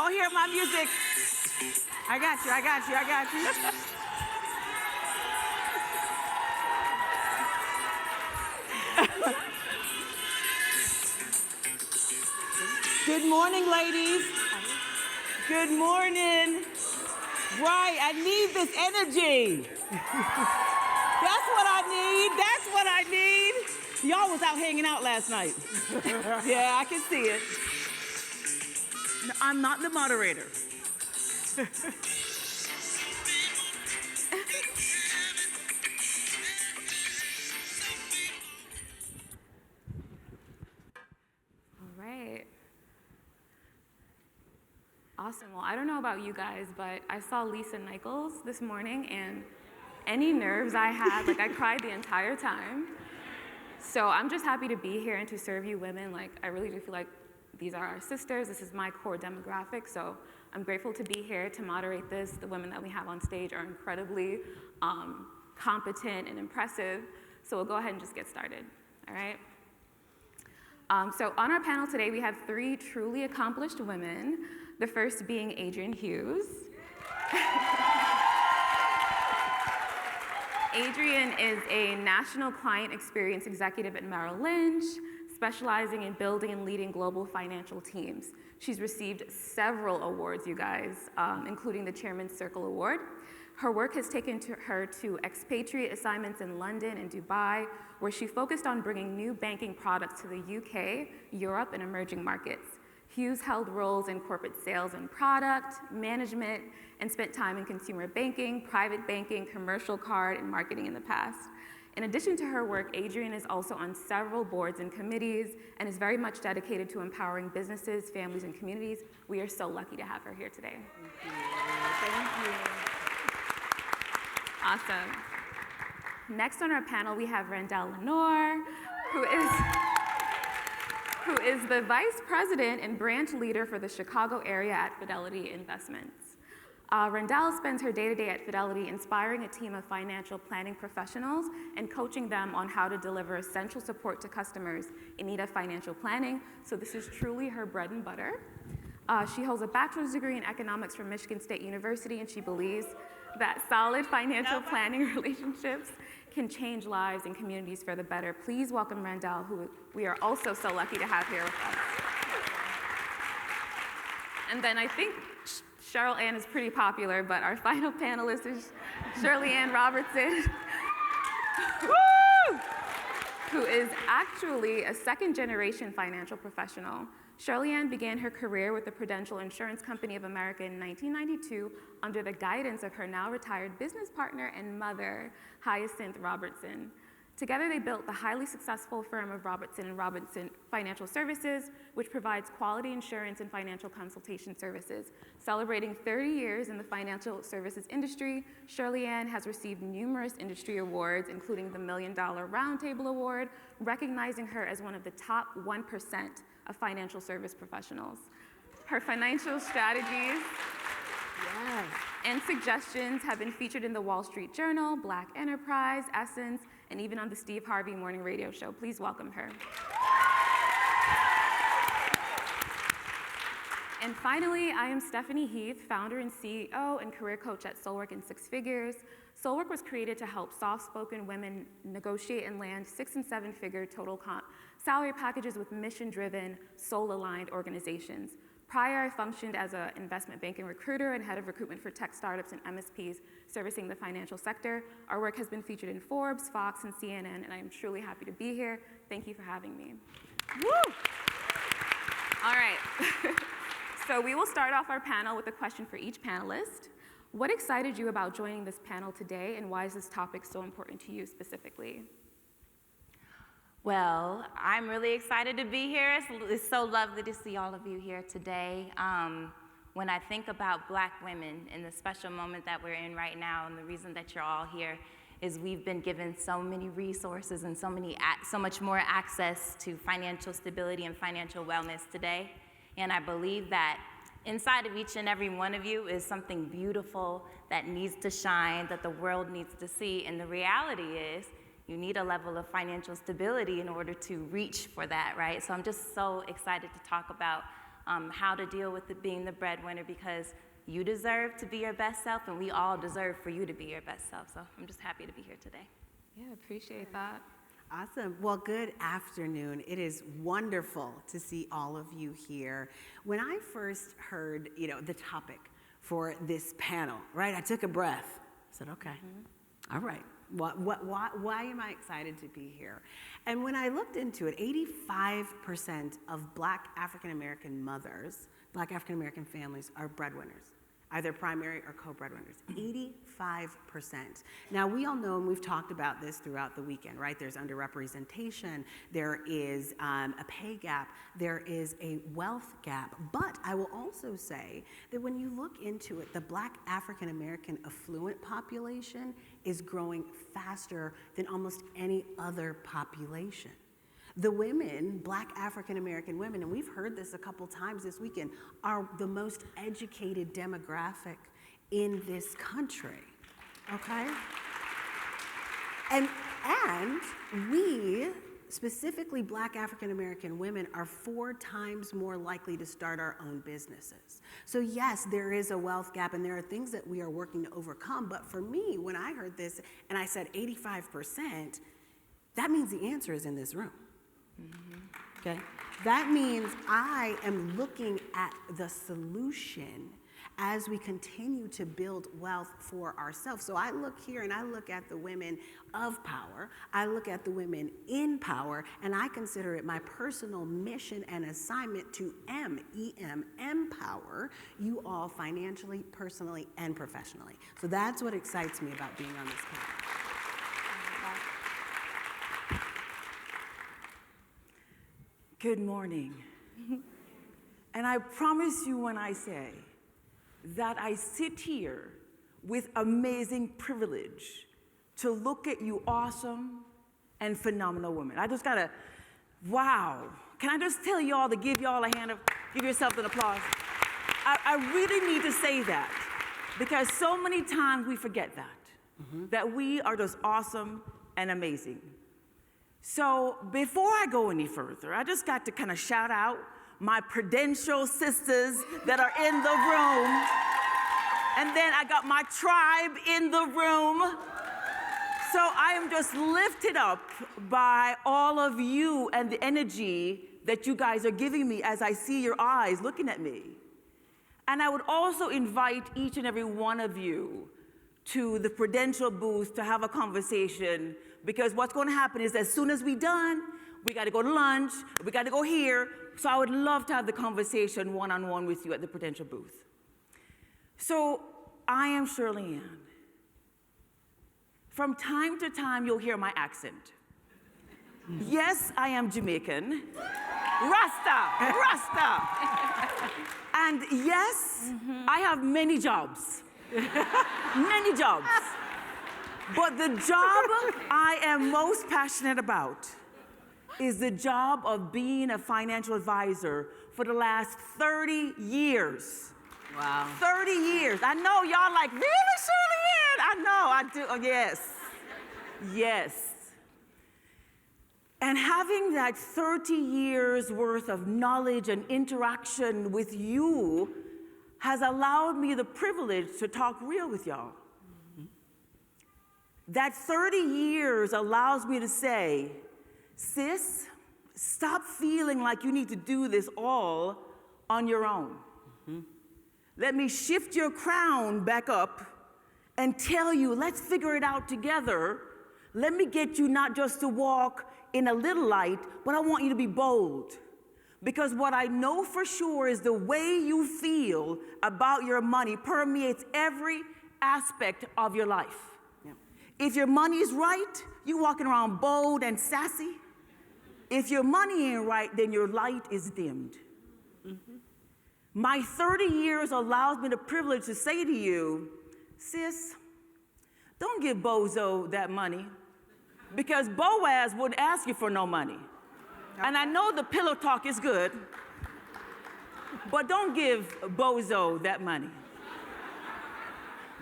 Don't hear my music. I got you, I got you, I got you. Good morning, ladies. Good morning. Right, I need this energy. That's what I need, that's what I need. Y'all was out hanging out last night. Yeah, I can see it. No, I'm not the moderator. All right. Awesome. Well, I don't know about you guys, but I saw Lisa Nichols this morning, and any nerves I had, like I cried the entire time. So I'm just happy to be here and to serve you women. Like, I really do feel like these are our sisters. This is my core demographic. So I'm grateful to be here to moderate this. The women that we have on stage are incredibly competent and impressive. So we'll go ahead and just get started, all right? So on our panel today, we have 3 truly accomplished women. The first being Adrienne Hughes. Adrienne is a national client experience executive at Merrill Lynch, specializing in building and leading global financial teams. She's received several awards, you guys, including the Chairman's Circle Award. Her work has taken her to expatriate assignments in London and Dubai, where she focused on bringing new banking products to the UK, Europe, and emerging markets. Hughes held roles in corporate sales and product, management, and spent time in consumer banking, private banking, commercial card, and marketing in the past. In addition to her work, Adrienne is also on several boards and committees and is very much dedicated to empowering businesses, families, and communities. We are so lucky to have her here today. Thank you. Thank you. Awesome. Next on our panel, we have Randelle Lenoir, who is the Vice President and Branch Leader for the Chicago area at Fidelity Investments. Randelle spends her day-to-day at Fidelity inspiring a team of financial planning professionals and coaching them on how to deliver essential support to customers in need of financial planning. So this is truly her bread and butter. She holds a bachelor's degree in economics from Michigan State University, and she believes that solid financial planning relationships can change lives and communities for the better. Please welcome Randelle, who we are also so lucky to have here with us. And then I think ShirleyAnn is pretty popular, but our final panelist is ShirleyAnn Robertson, who is actually a second-generation financial professional. ShirleyAnn began her career with the Prudential Insurance Company of America in 1992 under the guidance of her now retired business partner and mother, Hyacinth Robertson. Together, they built the highly successful firm of Robertson & Robertson Financial Services, which provides quality insurance and financial consultation services. Celebrating 30 years in the financial services industry, ShirleyAnn has received numerous industry awards, including the $1 Million Roundtable Award, recognizing her as one of the top 1% of financial service professionals. Her financial strategies and suggestions have been featured in the Wall Street Journal, Black Enterprise, Essence, and even on the Steve Harvey Morning Radio Show. Please welcome her. And finally, I am Stephanie Heath, founder and CEO and career coach at SoulWork in Six Figures. SoulWork was created to help soft-spoken women negotiate and land 6- and 7-figure total salary packages with mission-driven, soul-aligned organizations. Prior, I functioned as an investment banking recruiter and head of recruitment for tech startups and MSPs servicing the financial sector. Our work has been featured in Forbes, Fox, and CNN, and I am truly happy to be here. Thank you for having me. Woo! All right. So we will start off our panel with a question for each panelist. What excited you about joining this panel today, and why is this topic so important to you specifically? Well, I'm really excited to be here. It's so lovely to see all of you here today. When I think about Black women and the special moment that we're in right now, and the reason that you're all here is we've been given so many resources and so much more access to financial stability and financial wellness today. And I believe that inside of each and every one of you is something beautiful that needs to shine, that the world needs to see. And the reality is, you need a level of financial stability in order to reach for that, right? So I'm just so excited to talk about how to deal with being the breadwinner, because you deserve to be your best self, and we all deserve for you to be your best self. So I'm just happy to be here today. Yeah, appreciate that. Awesome. Well, good afternoon. It is wonderful to see all of you here. When I first heard, the topic for this panel, right, I took a breath. I said, okay, all right. Why am I excited to be here? And when I looked into it, 85% of Black African-American mothers, Black African-American families are breadwinners, either primary or co-breadwinners, 85%. Now, we all know, and we've talked about this throughout the weekend, right? There's underrepresentation, there is a pay gap, there is a wealth gap. But I will also say that when you look into it, the Black African-American affluent population is growing faster than almost any other population. The women, Black African-American women, and we've heard this a couple times this weekend, are the most educated demographic in this country, okay? And we, specifically Black African-American women, are 4 times more likely to start our own businesses. So yes, there is a wealth gap, and there are things that we are working to overcome, but for me, when I heard this, and I said 85%, that means the answer is in this room. Okay? That means I am looking at the solution as we continue to build wealth for ourselves. So I look here and I look at the women of power, I look at the women in power, and I consider it my personal mission and assignment to empower you all financially, personally, and professionally. So that's what excites me about being on this panel. Good morning. And I promise you when I say that I sit here with amazing privilege to look at you awesome and phenomenal women. I just gotta, wow. Can I just tell you all to give y'all a hand of, give yourself an applause? I really need to say that because so many times we forget that we are just awesome and amazing. So before I go any further, I just got to kind of shout out my Prudential sisters that are in the room. And then I got my tribe in the room. So I am just lifted up by all of you and the energy that you guys are giving me as I see your eyes looking at me. And I would also invite each and every one of you to the Prudential booth to have a conversation, because what's going to happen is as soon as we're done, we got to go to lunch, we got to go here. So I would love to have the conversation one-on-one with you at the Prudential booth. So I am ShirleyAnn. From time to time, you'll hear my accent. Yes, I am Jamaican. Rasta. And yes, I have many jobs. Many jobs. But the job I am most passionate about is the job of being a financial advisor for the last 30 years. Wow. 30 years. I know y'all like, really, ShirleyAnn? I know, I do. Oh, yes. Yes. And having that 30 years worth of knowledge and interaction with you has allowed me the privilege to talk real with y'all. That 30 years allows me to say, sis, stop feeling like you need to do this all on your own. Let me shift your crown back up and tell you, let's figure it out together. Let me get you not just to walk in a little light, but I want you to be bold. Because what I know for sure is the way you feel about your money permeates every aspect of your life. Yeah. If your money is right, you're walking around bold and sassy. If your money ain't right, then your light is dimmed. My 30 years allows me the privilege to say to you, sis, don't give Bozo that money, because Boaz wouldn't ask you for no money. And I know the pillow talk is good, but don't give Bozo that money.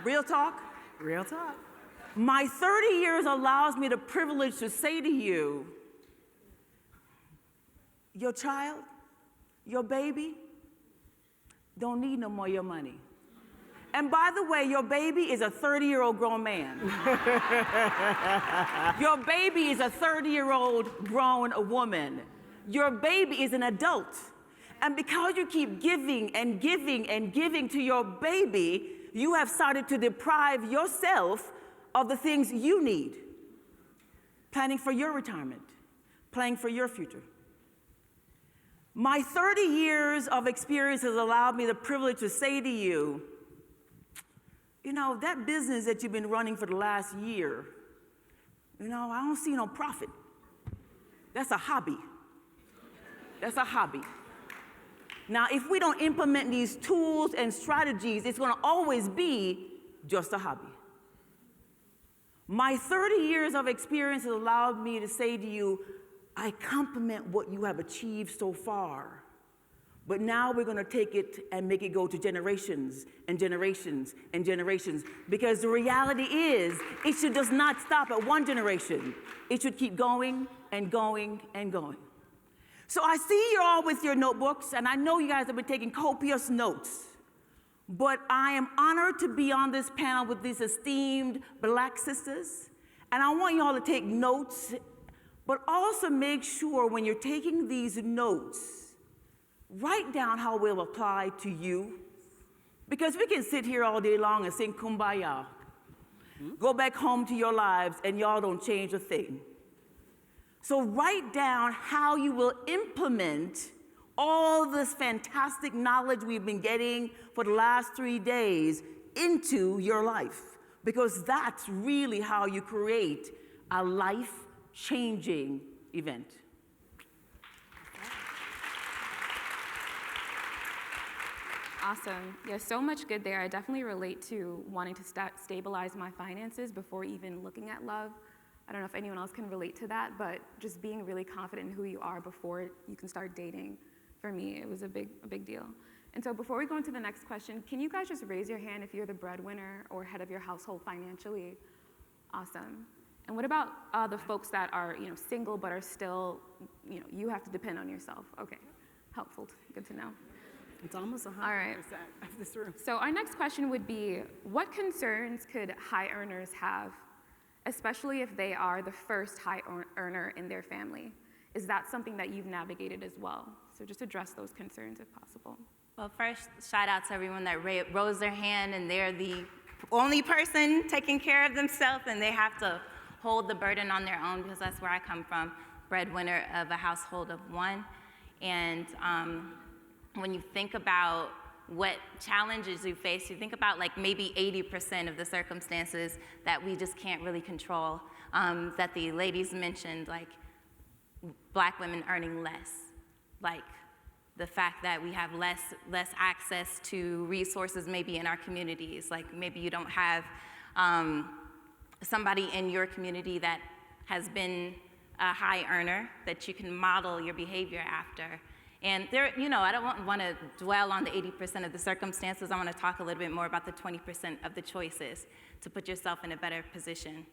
Real talk? Real talk. My 30 years allows me the privilege to say to you, your child, your baby, don't need no more of your money. And by the way, your baby is a 30-year-old grown man. Your baby is a 30-year-old grown woman. Your baby is an adult. And because you keep giving and giving and giving to your baby, you have started to deprive yourself of the things you need. Planning for your retirement, planning for your future. My 30 years of experience has allowed me the privilege to say to you, you know, that business that you've been running for the last year, you know, I don't see no profit. That's a hobby. That's a hobby. Now, if we don't implement these tools and strategies, it's going to always be just a hobby. My 30 years of experience has allowed me to say to you, I compliment what you have achieved so far. But now we're going to take it and make it go to generations and generations and generations. Because the reality is, it should just not stop at one generation. It should keep going and going and going. So I see you're all with your notebooks, and I know you guys have been taking copious notes. But I am honored to be on this panel with these esteemed Black sisters. And I want you all to take notes, but also make sure when you're taking these notes, write down how it will apply to you. Because we can sit here all day long and sing Kumbaya. Go back home to your lives and y'all don't change a thing. So write down how you will implement all this fantastic knowledge we've been getting for the last 3 days into your life. Because that's really how you create a life-changing event. Awesome. Yeah, so much good there. I definitely relate to wanting to stabilize my finances before even looking at love. I don't know if anyone else can relate to that, but just being really confident in who you are before you can start dating, for me, it was a big deal. And so before we go into the next question, can you guys just raise your hand if you're the breadwinner or head of your household financially? Awesome. And what about the folks that are, single but are still, you have to depend on yourself? Okay, helpful, good to know. It's almost 100% of this room. So our next question would be, what concerns could high earners have, especially if they are the first high earner in their family? Is that something that you've navigated as well? So just address those concerns if possible. Well, first, shout out to everyone that rose their hand and they're the only person taking care of themselves and they have to hold the burden on their own, because that's where I come from, breadwinner of a household of one. And when you think about what challenges you face, you think about like maybe 80% of the circumstances that we just can't really control, that the ladies mentioned, like Black women earning less, like the fact that we have less access to resources maybe in our communities, like maybe you don't have somebody in your community that has been a high earner that you can model your behavior after. And there, I don't want to dwell on the 80% of the circumstances. I want to talk a little bit more about the 20% of the choices to put yourself in a better position.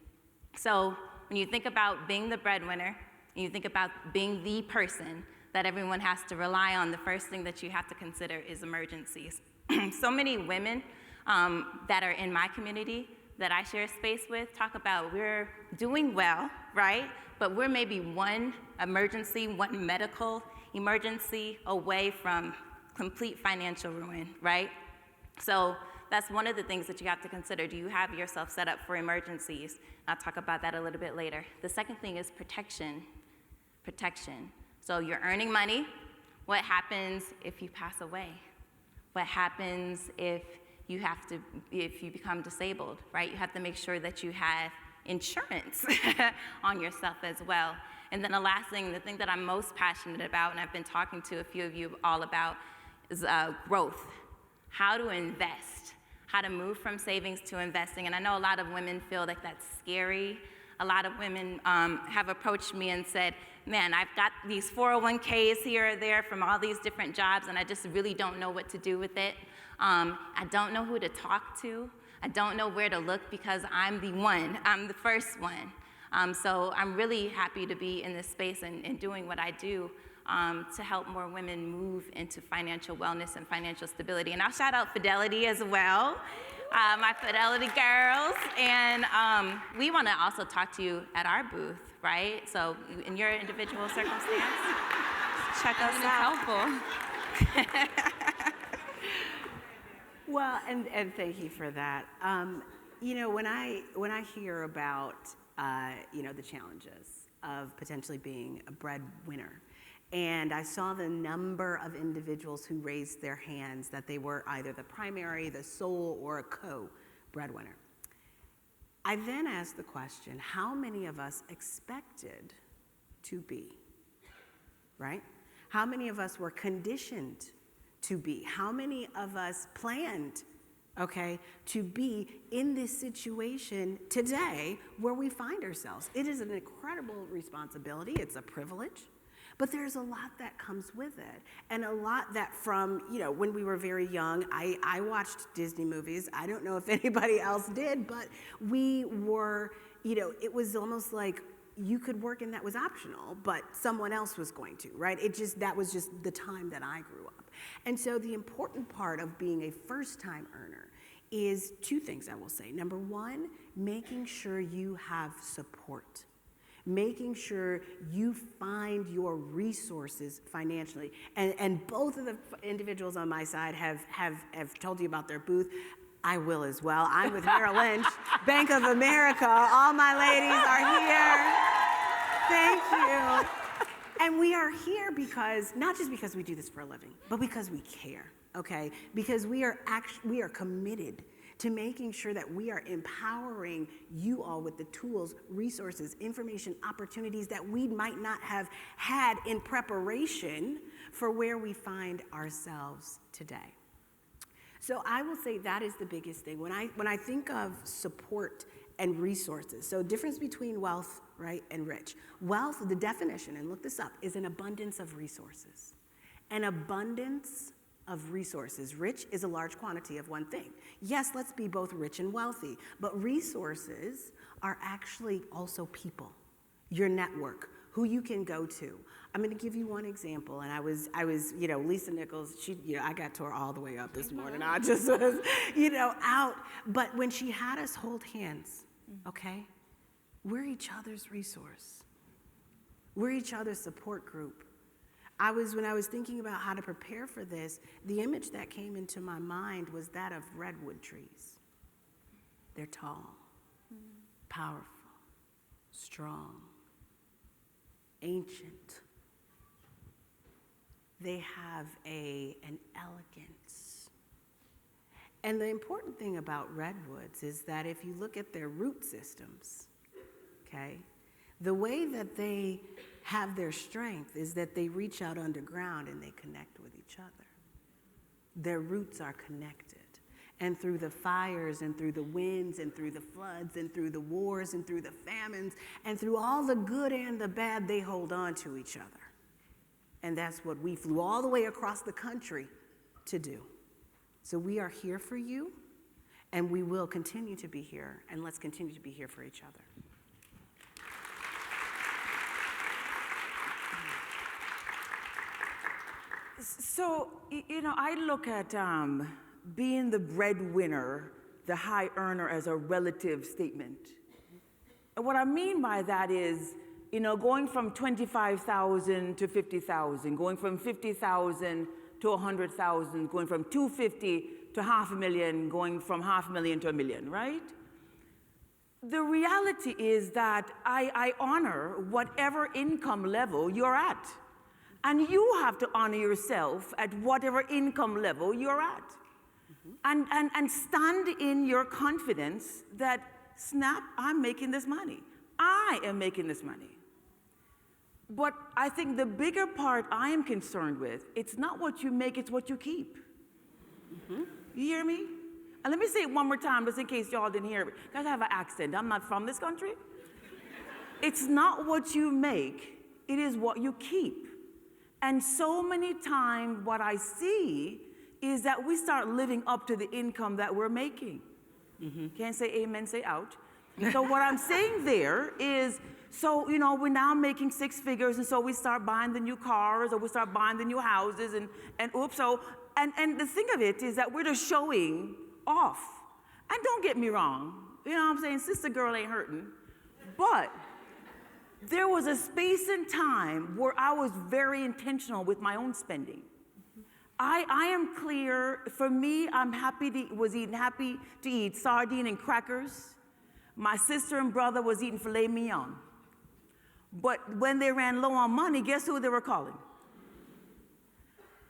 So when you think about being the breadwinner, and you think about being the person that everyone has to rely on, the first thing that you have to consider is emergencies. So many women that are in my community that I share space with talk about we're doing well, right? But we're maybe one emergency, one medical emergency away from complete financial ruin, right? So that's one of the things that you have to consider. Do you have yourself set up for emergencies? I'll talk about that a little bit later. The second thing is protection. Protection. So you're earning money. What happens if you pass away? What happens if you become disabled, right? You have to make sure that you have insurance on yourself as well. And then the last thing, the thing that I'm most passionate about, and I've been talking to a few of you all about, is growth. How to invest, how to move from savings to investing. And I know a lot of women feel like that's scary. A lot of women have approached me and said, man, I've got these 401ks here or there from all these different jobs, and I just really don't know what to do with it. I don't know who to talk to. I don't know where to look because I'm the one. I'm the first one. So I'm really happy to be in this space and doing what I do. to help more women move into financial wellness and financial stability. And I'll shout out Fidelity as well, my Fidelity girls. And we want to also talk to you at our booth, right? So in your individual circumstance, check us out. Helpful. Well, and thank you for that. You know, when I hear about the challenges of potentially being a breadwinner, and I saw the number of individuals who raised their hands that they were either the primary, the sole, or a co-breadwinner, I then asked the question: how many of us expected to be? Right? How many of us were conditioned to be? How many of us planned, to be in this situation today where we find ourselves? It is an incredible responsibility. It's a privilege, but there's a lot that comes with it. And a lot that from, when we were very young, I watched Disney movies. I don't know if anybody else did, but we were, it was almost like you could work and that was optional, but someone else was going to, right? That was just the time that I grew up. And so the important part of being a first-time earner is two things I will say. Number one, making sure you have support. Making sure you find your resources financially. And both of the individuals on my side have told you about their booth. I will as well. I'm with Merrill Lynch, Bank of America. All my ladies are here. Thank you. And we are here because, not just because we do this for a living, but because we care, Because we are committed to making sure that we are empowering you all with the tools, resources, information, opportunities that we might not have had in preparation for where we find ourselves today. So I will say that is the biggest thing. When I think of support and resources, so difference between wealth, right, and rich. Wealth, the definition, and look this up, is an abundance of resources. An abundance of resources. Rich is a large quantity of one thing. Yes, let's be both rich and wealthy, but resources are actually also people, your network, who you can go to. I'm going to give you one example, and I was, Lisa Nichols, I got to her all the way up this morning. I just was, out. But when she had us hold hands, we're each other's resource. We're each other's support group. When I was thinking about how to prepare for this, the image that came into my mind was that of redwood trees. They're tall, powerful, strong, ancient. They have an elegance. And the important thing about redwoods is that if you look at their root systems, the way that they have their strength is that they reach out underground and they connect with each other. Their roots are connected. And through the fires and through the winds and through the floods and through the wars and through the famines and through all the good and the bad, they hold on to each other. And that's what we flew all the way across the country to do. So we are here for you, and we will continue to be here, and let's continue to be here for each other. So, I look at being the breadwinner, the high earner, as a relative statement. And what I mean by that is, going from 25,000 to 50,000, going from 50,000 to 100,000, going from 250 to 500,000, going from 500,000 to 1 million, right? The reality is that I honor whatever income level you're at. And you have to honor yourself at whatever income level you're at. And stand in your confidence that, snap, I'm making this money. I am making this money. But I think the bigger part I am concerned with, it's not what you make, it's what you keep. You hear me? And let me say it one more time, just in case y'all didn't hear it. Because I have an accent, I'm not from this country. It's not what you make, it is what you keep. And so many times what I see is that we start living up to the income that we're making. Can't say amen, say out. So what I'm saying there is, so, we're now making six figures, and so we start buying the new cars, or we start buying the new houses, and oops, and the thing of it is that we're just showing off. And don't get me wrong, I'm saying, sister girl ain't hurting, but there was a space and time where I was very intentional with my own spending. I am clear, for me, I'm happy to eat sardine and crackers. My sister and brother was eating filet mignon. But when they ran low on money, guess who they were calling?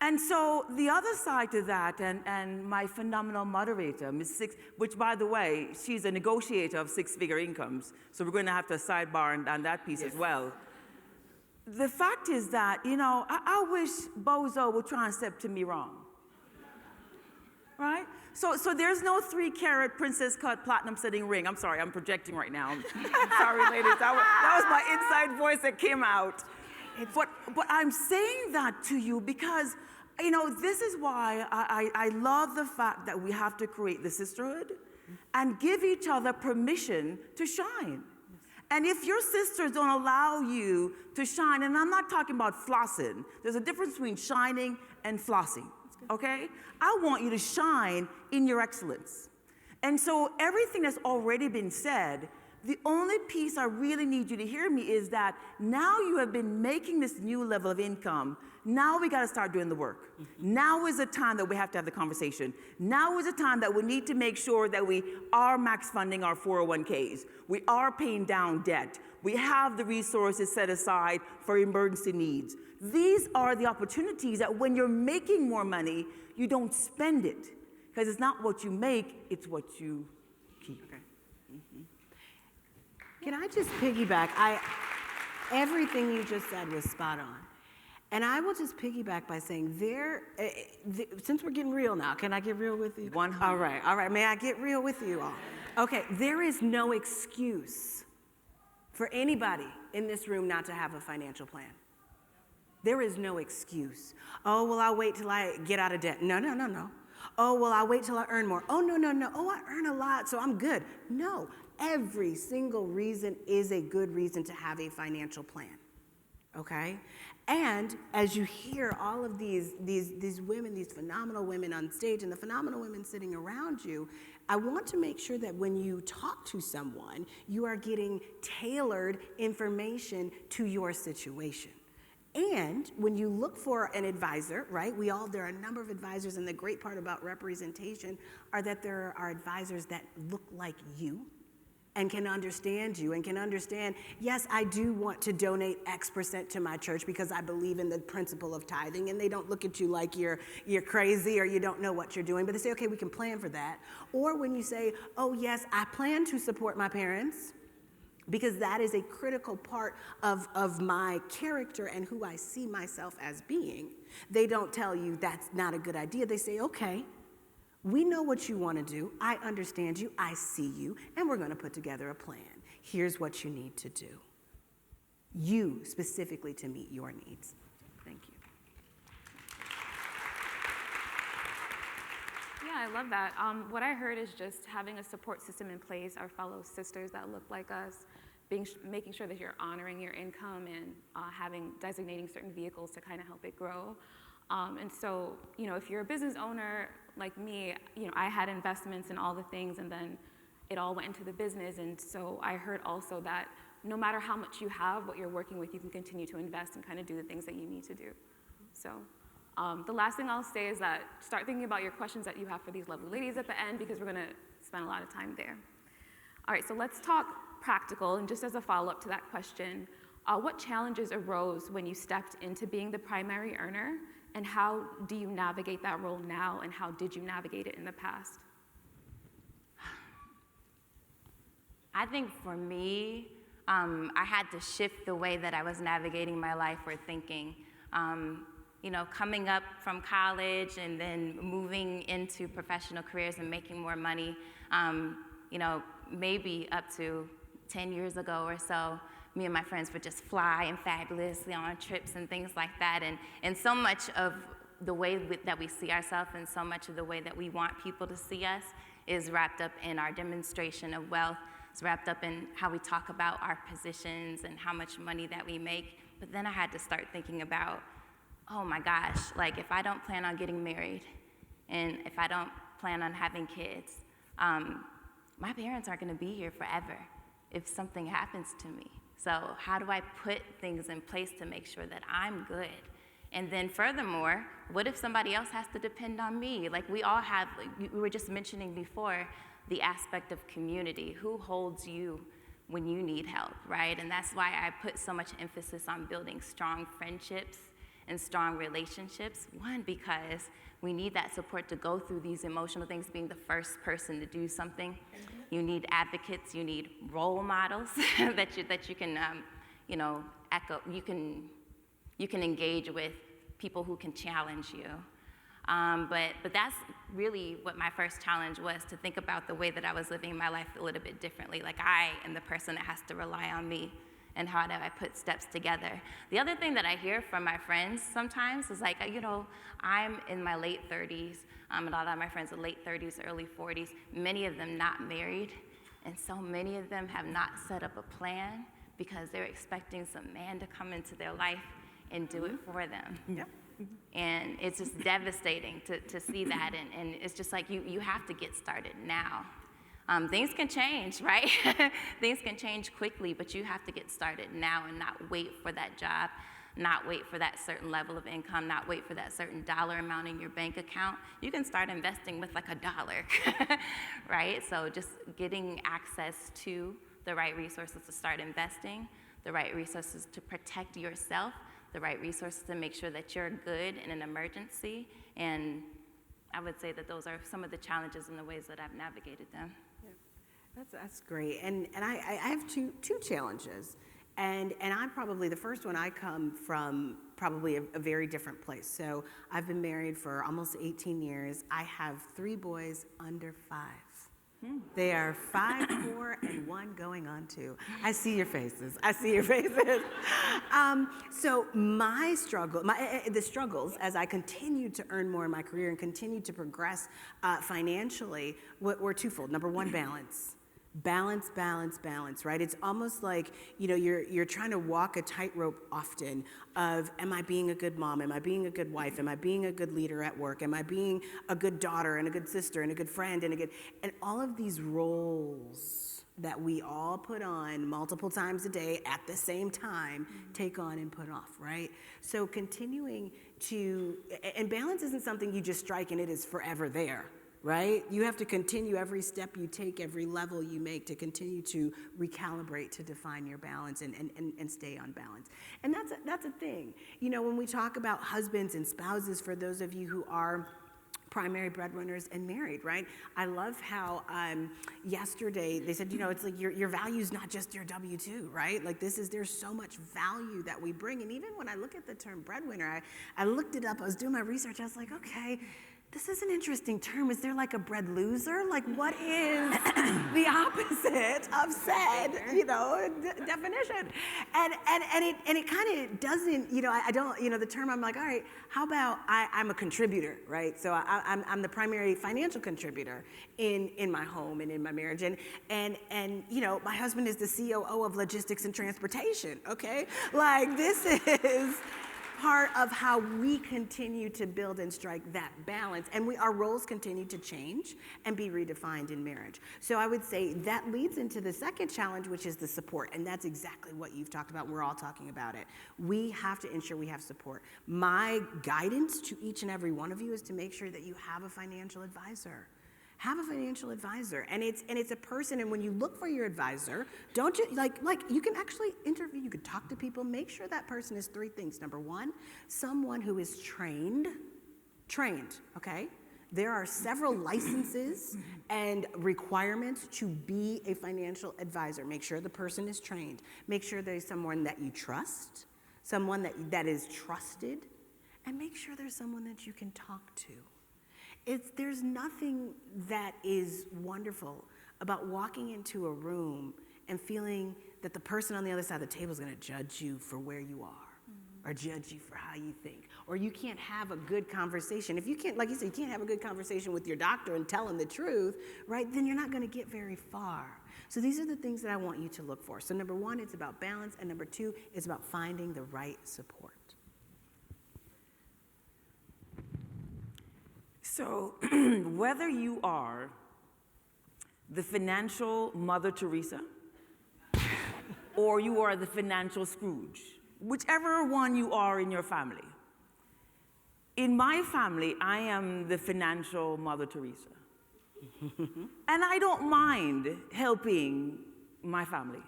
And so the other side to that, and my phenomenal moderator, Ms. Six, which by the way, she's a negotiator of six-figure incomes, so we're going to have to sidebar on that piece as well. The fact is that, I wish Bozo would try and step to me wrong. Right? So there's no 3-carat princess cut platinum setting ring. I'm sorry, I'm projecting right now. Sorry, ladies. That was my inside voice that came out. But I'm saying that to you because, this is why I love the fact that we have to create the sisterhood and give each other permission to shine. And if your sisters don't allow you to shine, and I'm not talking about flossing, there's a difference between shining and flossing. Okay? I want you to shine in your excellence. And so everything that's already been said, the only piece I really need you to hear me is that now you have been making this new level of income. Now we got to start doing the work. Now is the time that we have to have the conversation. Now is the time that we need to make sure that we are max funding our 401ks. We are paying down debt. We have the resources set aside for emergency needs. These are the opportunities that when you're making more money, you don't spend it. Because it's not what you make, it's what you keep. Okay. Can I just piggyback? Everything you just said was spot on. And I will just piggyback by saying since we're getting real now, can I get real with you? 100. All right. May I get real with you all? Okay, there is no excuse for anybody in this room not to have a financial plan. There is no excuse. Oh, well, I'll wait till I get out of debt. No. Oh, well, I'll wait till I earn more. Oh, no. Oh, I earn a lot, so I'm good. No, every single reason is a good reason to have a financial plan, okay? And as you hear all of these women, these phenomenal women on stage and the phenomenal women sitting around you, I want to make sure that when you talk to someone, you are getting tailored information to your situation. And when you look for an advisor, right, there are a number of advisors, and the great part about representation are that there are advisors that look like you and can understand you and can understand, yes, I do want to donate X% to my church because I believe in the principle of tithing, and they don't look at you like you're crazy or you don't know what you're doing, but they say, okay, we can plan for that. Or when you say, oh yes, I plan to support my parents, because that is a critical part of my character and who I see myself as being. They don't tell you that's not a good idea. They say, okay, we know what you want to do. I understand you. I see you. And we're going to put together a plan. Here's what you need to do. You specifically to meet your needs. Thank you. Yeah, I love that. What I heard is just having a support system in place, our fellow sisters that look like us, making sure that you're honoring your income and designating certain vehicles to kind of help it grow. And so, if you're a business owner like me, I had investments in all the things, and then it all went into the business. And so I heard also that no matter how much you have, what you're working with, you can continue to invest and kind of do the things that you need to do. So the last thing I'll say is that start thinking about your questions that you have for these lovely ladies at the end, because we're going to spend a lot of time there. All right, so let's talk practical. And just as a follow-up to that question, what challenges arose when you stepped into being the primary earner? And how do you navigate that role now, and how did you navigate it in the past? I think for me, I had to shift the way that I was navigating my life or thinking. Coming up from college and then moving into professional careers and making more money, maybe up to 10 years ago or so, me and my friends would just fly and fabulously on trips and things like that. And so much of the way that we see ourselves and so much of the way that we want people to see us is wrapped up in our demonstration of wealth. it's wrapped up in how we talk about our positions and how much money that we make. But then I had to start thinking about, oh my gosh, like if I don't plan on getting married and if I don't plan on having kids, my parents aren't gonna be here forever if something happens to me. So how do I put things in place to make sure that I'm good? And then furthermore, what if somebody else has to depend on me? Like we all have, like we were just mentioning before, the aspect of community. Who holds you when you need help, right? And that's why I put so much emphasis on building strong friendships and strong relationships. One, because we need that support to go through these emotional things, being the first person to do something. You need advocates, you need role models that you can, echo. You can engage with people who can challenge you. But that's really what my first challenge was, to think about the way that I was living my life a little bit differently. Like I am the person that has to rely on me, and how do I put steps together? The other thing that I hear from my friends sometimes is like, I'm in my late 30s. A lot of my friends are late 30s, early 40s, many of them not married. And so many of them have not set up a plan because they're expecting some man to come into their life and do it for them. Yep. And it's just devastating to see that. And it's just like, you have to get started now. Things can change, right? Things can change quickly, but you have to get started now and not wait for that job, not wait for that certain level of income, not wait for that certain dollar amount in your bank account. You can start investing with like $1, right? So just getting access to the right resources to start investing, the right resources to protect yourself, the right resources to make sure that you're good in an emergency. And I would say that those are some of the challenges and the ways that I've navigated them. That's great. And I have two challenges. And I'm probably, the first one, I come from probably a very different place. So I've been married for almost 18 years. I have 3 boys under 5. They are 5, 4, and 1 going on 2. I see your faces. So my struggle, the struggles as I continued to earn more in my career and continued to progress financially were twofold. Number one, balance. Balance, right? It's almost like, you're trying to walk a tightrope often of, am I being a good mom? Am I being a good wife? Am I being a good leader at work? Am I being a good daughter and a good sister and a good friend and all of these roles that we all put on multiple times a day at the same time, take on and put off, right? So continuing to, and balance isn't something you just strike and it is forever there. Right? You have to continue every step you take, every level you make to continue to recalibrate, to define your balance and stay on balance. And that's a thing. When we talk about husbands and spouses, for those of you who are primary breadwinners and married, right? I love how yesterday they said, it's like your value's not just your W-2, right? Like there's so much value that we bring. And even when I look at the term breadwinner, I looked it up, I was doing my research, I was like, okay, this is an interesting term. Is there like a bread loser? Like what is the opposite of said, definition? And it kind of doesn't, I don't, the term, I'm like, all right, how about I'm a contributor, right? So I'm the primary financial contributor in my home and in my marriage. And my husband is the COO of logistics and transportation, okay? Like this is part of how we continue to build and strike that balance. And our roles continue to change and be redefined in marriage. So I would say that leads into the second challenge, which is the support. And that's exactly what you've talked about. We're all talking about it. We have to ensure we have support. My guidance to each and every one of you is to make sure that you have a financial advisor. Have a financial advisor, and it's a person. And when you look for your advisor, don't you like you can actually interview, you could talk to people. Make sure that person is 3 things. Number one, someone who is trained. Okay, there are several licenses and requirements to be a financial advisor. Make sure the person is trained. Make sure there's someone that you trust, someone that is trusted, and make sure there's someone that you can talk to. There's nothing that is wonderful about walking into a room and feeling that the person on the other side of the table is going to judge you for where you are, or judge you for how you think, or you can't have a good conversation. If you can't, like you said, you can't have a good conversation with your doctor and tell him the truth, right? Then you're not going to get very far. So these are the things that I want you to look for. So number one, it's about balance, and number two, it's about finding the right support. So whether you are the financial Mother Teresa or you are the financial Scrooge, whichever one you are in your family. In my family, I am the financial Mother Teresa. And I don't mind helping my family.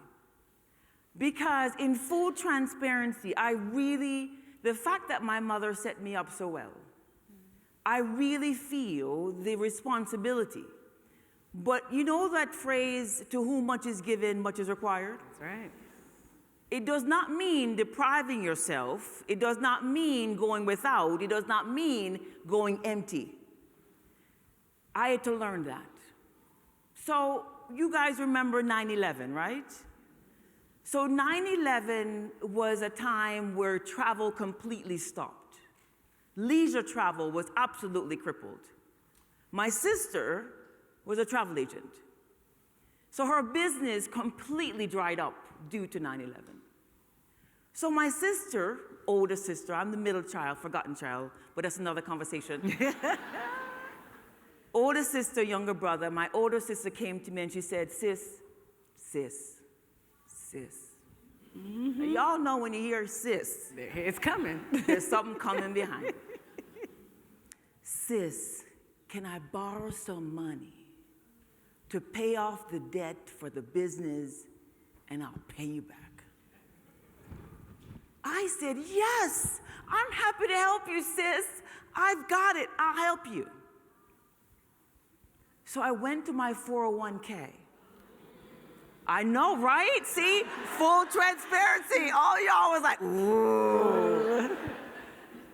Because in full transparency, the fact that my mother set me up so well, I really feel the responsibility. But you know that phrase, to whom much is given, much is required? That's right. It does not mean depriving yourself. It does not mean going without. It does not mean going empty. I had to learn that. So you guys remember 9/11, right? So 9/11 was a time where travel completely stopped. Leisure travel was absolutely crippled. My sister was a travel agent. So her business completely dried up due to 9/11. So my sister, older sister, I'm the middle child, forgotten child, but that's another conversation. Older sister, younger brother, my older sister came to me and she said, sis. Mm-hmm. Y'all know when you hear sis, It's coming. there's something coming behind. Sis, can I borrow some money to pay off the debt for the business and I'll pay you back? I said, yes, I'm happy to help you, sis. I've got it, I'll help you. So I went to my 401k. I know, right? See, full transparency. All y'all was like, ooh.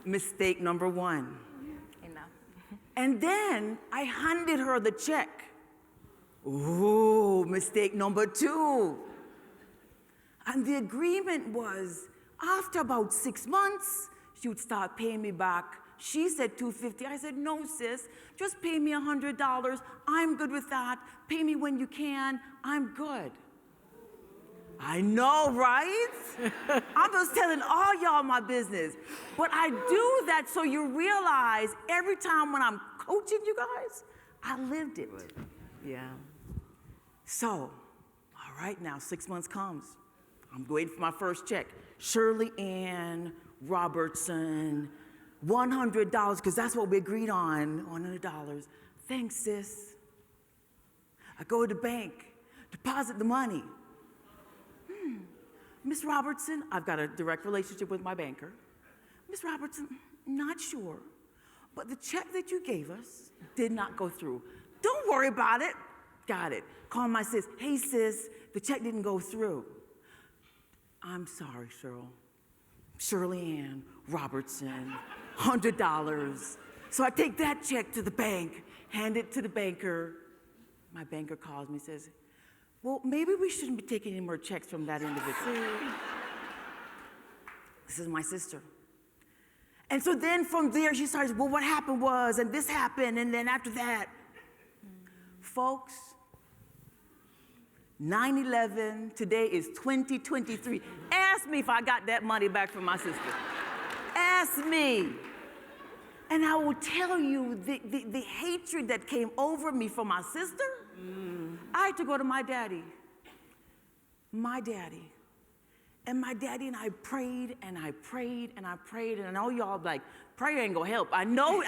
Mistake number one. Enough. And then I handed her the check. Ooh, mistake number two. And the agreement was, after about 6 months, she would start paying me back. She said $250. I said, no, sis, just pay me $100. I'm good with that. Pay me when you can. I'm good. I know, right? I'm just telling all y'all my business. But I do that so you realize every time when I'm coaching you guys, I lived it. Yeah. So, all right, now 6 months comes. I'm waiting for my first check. ShirleyAnn, Robertson, $100, because that's what we agreed on, $100. Thanks, sis. I go to the bank, deposit the money. Miss Robertson, I've got a direct relationship with my banker. Miss Robertson, not sure, but the check that you gave us did not go through. Don't worry about it. Got it. Call my sis. Hey, sis, the check didn't go through. I'm sorry, Cheryl. ShirleyAnn, Robertson, $100. So I take that check to the bank, hand it to the banker. My banker calls me and says, well, maybe we shouldn't be taking any more checks from that individual. This is my sister. And so then from there, she starts, well, what happened was, and this happened, and then after that. Folks, 9/11, today is 2023. Ask me if I got that money back from my sister. Ask me. And I will tell you the hatred that came over me from my sister. I had to go to my daddy. My daddy. And my daddy and I prayed and I prayed and I prayed. And I know y'all like, prayer ain't gonna help. I know,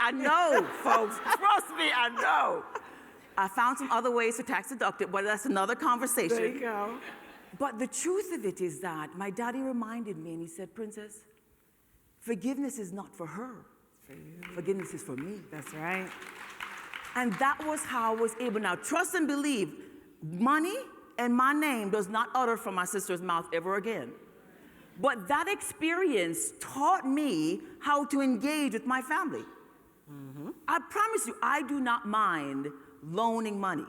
folks. Trust me, I know. I found some other ways to tax deduct it, but that's another conversation. There you go. But the truth of it is that my daddy reminded me and he said, Princess, forgiveness is not for her. For you. Forgiveness is for me. That's right. And that was how I was able. Now, trust and believe, money and my name does not utter from my sister's mouth ever again. But that experience taught me how to engage with my family. Mm-hmm. I promise you, I do not mind loaning money.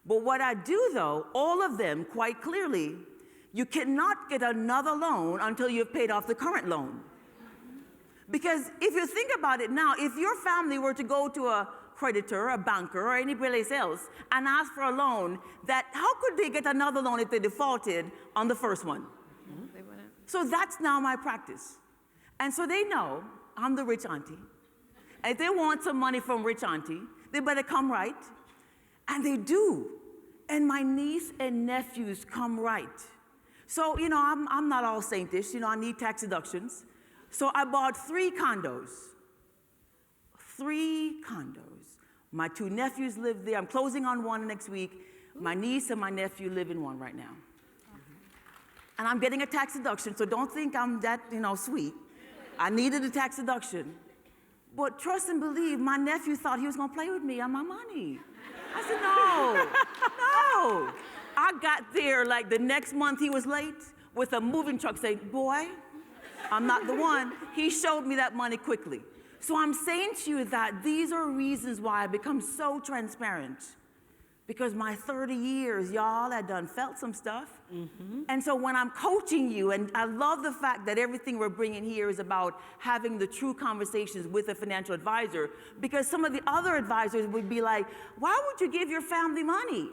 But what I do, though, all of them quite clearly, you cannot get another loan until you've paid off the current loan. Because if you think about it now, if your family were to go to a creditor, a banker, or anybody else and ask for a loan, that how could they get another loan if they defaulted on the first one? They wouldn't. So that's now my practice. And so they know I'm the rich auntie. And if they want some money from rich auntie, they better come right. And they do. And my niece and nephews come right. So, I'm not all saintish. I need tax deductions. So I bought 3 condos. 3 condos. My 2 nephews live there. I'm closing on one next week. My niece and my nephew live in one right now. And I'm getting a tax deduction, so don't think I'm that, sweet. I needed a tax deduction. But trust and believe, my nephew thought he was gonna play with me on my money. I said, no. I got there like the next month he was late with a moving truck saying, boy, I'm not the one. He showed me that money quickly. So I'm saying to you that these are reasons why I become so transparent. Because my 30 years, y'all, I done felt some stuff. And so when I'm coaching you, and I love the fact that everything we're bringing here is about having the true conversations with a financial advisor, because some of the other advisors would be like, why would you give your family money?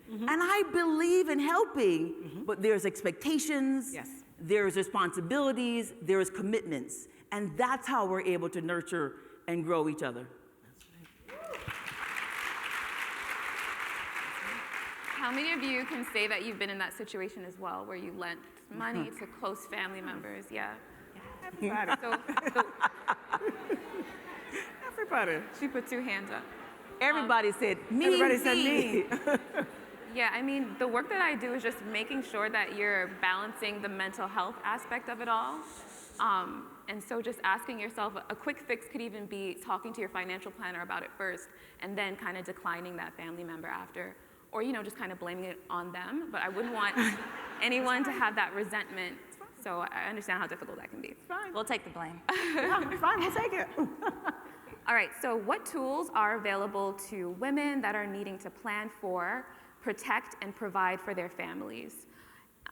And I believe in helping, but there's expectations, there's responsibilities, there's commitments. And that's how we're able to nurture and grow each other. How many of you can say that you've been in that situation as well, where you lent money to close family members? Yeah. Everybody. So Everybody. she put 2 hands up. Everybody said me. Everybody said me. Yeah, I mean, the work that I do is just making sure that you're balancing the mental health aspect of it all. And so just asking yourself, a quick fix could even be talking to your financial planner about it first, and then kind of declining that family member after. Or, just kind of blaming it on them. But I wouldn't want anyone to have that resentment. So I understand how difficult that can be. Fine. We'll take the blame. Yeah, fine, we'll take it. All right, so what tools are available to women that are needing to plan for, protect, and provide for their families?